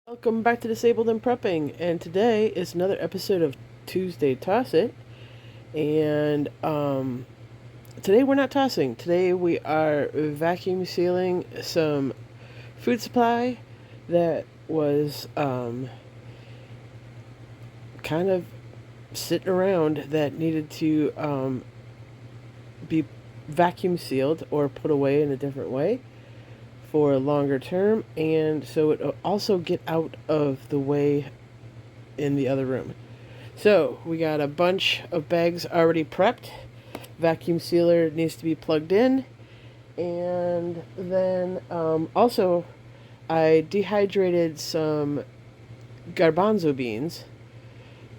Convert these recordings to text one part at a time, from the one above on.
Welcome back to Disabled and Prepping, and today is another episode of Tuesday Toss It. And today we're not tossing. Today we are vacuum sealing some food supply that was kind of sitting around that needed to be vacuum sealed or put away in a different way for a longer term, and so it will also get out of the way in the other room. So we got a bunch of bags already prepped. Vacuum sealer needs to be plugged in, and then also I dehydrated some garbanzo beans,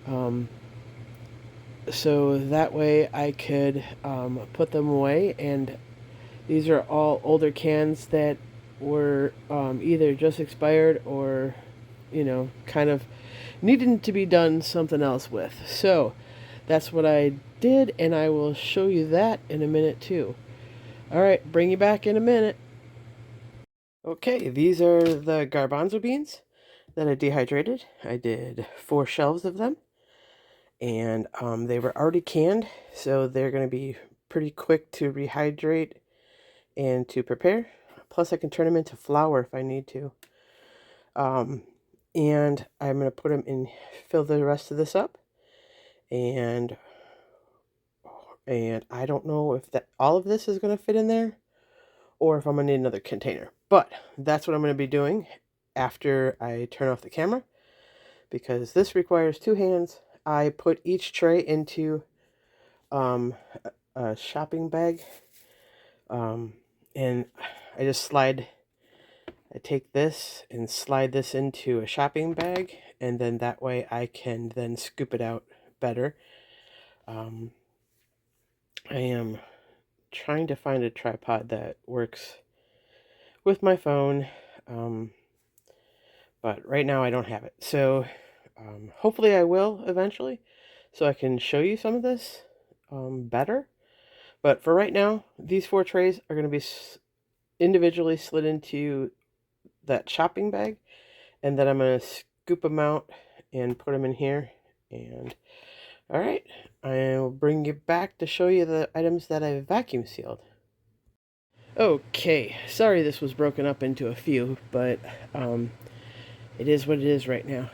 um, so that way I could put them away. And these are all older cans that were either just expired or, kind of needing to be done something else with. So that's what I did, and I will show you that in a minute too. All right, bring you back in a minute. Okay, these are the garbanzo beans that I dehydrated. I did 4 shelves of them, and they were already canned, so they're going to be pretty quick to rehydrate and to prepare. Plus, I can turn them into flour if I need to. And I'm going to put them in, fill the rest of this up, and I don't know if that all of this is going to fit in there or if I'm going to need another container. But that's what I'm going to be doing after I turn off the camera, because this requires 2 hands. I put each tray into a shopping bag, and I take this and slide this into a shopping bag, and then that way I can then scoop it out better. I am trying to find a tripod that works with my phone, but right now I don't have it. So hopefully I will eventually, so I can show you some of this better. But for right now, these 4 trays are going to be individually slid into that shopping bag, and then I'm going to scoop them out and put them in here. And all right, I will bring you back to show you the items that I vacuum sealed. Okay, sorry this was broken up into a few, but it is what it is right now.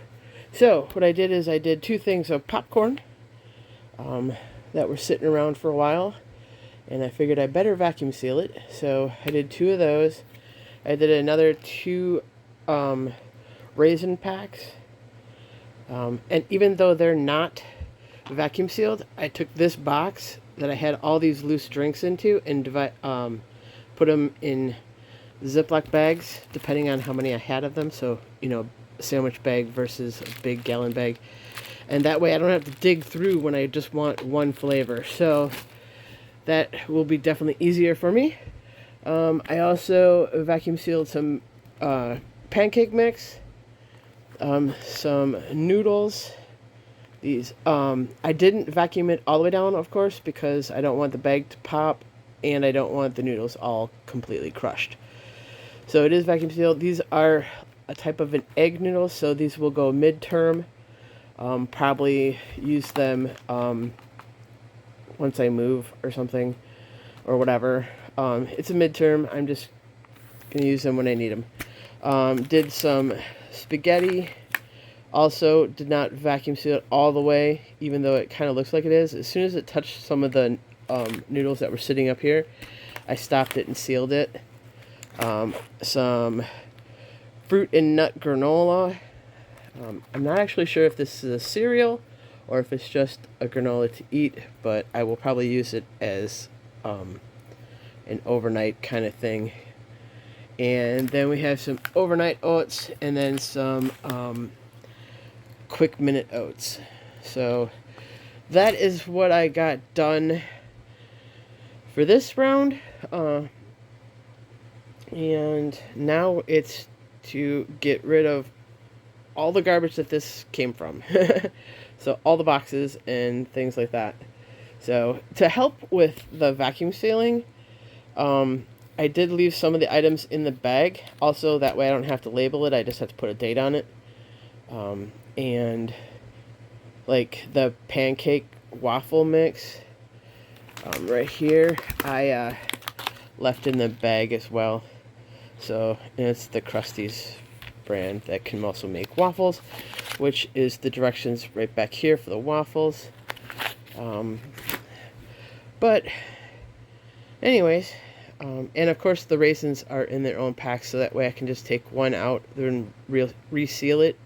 So what I did is I did 2 things of popcorn that were sitting around for a while, and I figured I better vacuum seal it. So I did 2 of those. I did another 2 raisin packs, and even though they're not vacuum sealed, I took this box that I had all these loose drinks into and put them in Ziploc bags, depending on how many I had of them. So, a sandwich bag versus a big gallon bag. And that way I don't have to dig through when I just want one flavor. So that will be definitely easier for me. I also vacuum sealed some pancake mix, some noodles. These I didn't vacuum it all the way down, of course, because I don't want the bag to pop, and I don't want the noodles all completely crushed. So it is vacuum sealed. These are a type of an egg noodle, so these will go midterm. Probably use them once I move or something, or whatever. It's a midterm. I'm just gonna use them when I need them. Did some spaghetti. Also, did not vacuum seal it all the way, even though it kind of looks like it is. As soon as it touched some of the noodles that were sitting up here, I stopped it and sealed it. Some fruit and nut granola. I'm not actually sure if this is a cereal or if it's just a granola to eat, but I will probably use it as an overnight kind of thing. And then we have some overnight oats, and then some quick minute oats. So that is what I got done for this round. And now it's to get rid of all the garbage that this came from. So all the boxes and things like that. So to help with the vacuum sealing, I did leave some of the items in the bag. Also, that way I don't have to label it. I just have to put a date on it. And like the pancake waffle mix right here, I left in the bag as well. So, and it's the Krusty's brand that can also make waffles, which is the directions right back here for the waffles. But anyways, and of course the raisins are in their own pack, so that way I can just take one out and reseal it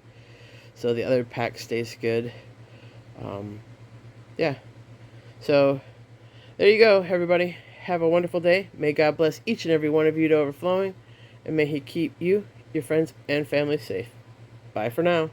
so the other pack stays good. Yeah, so there you go, everybody. Have a wonderful day. May God bless each and every one of you to overflowing, and may He keep you, your friends, and family safe. Bye for now.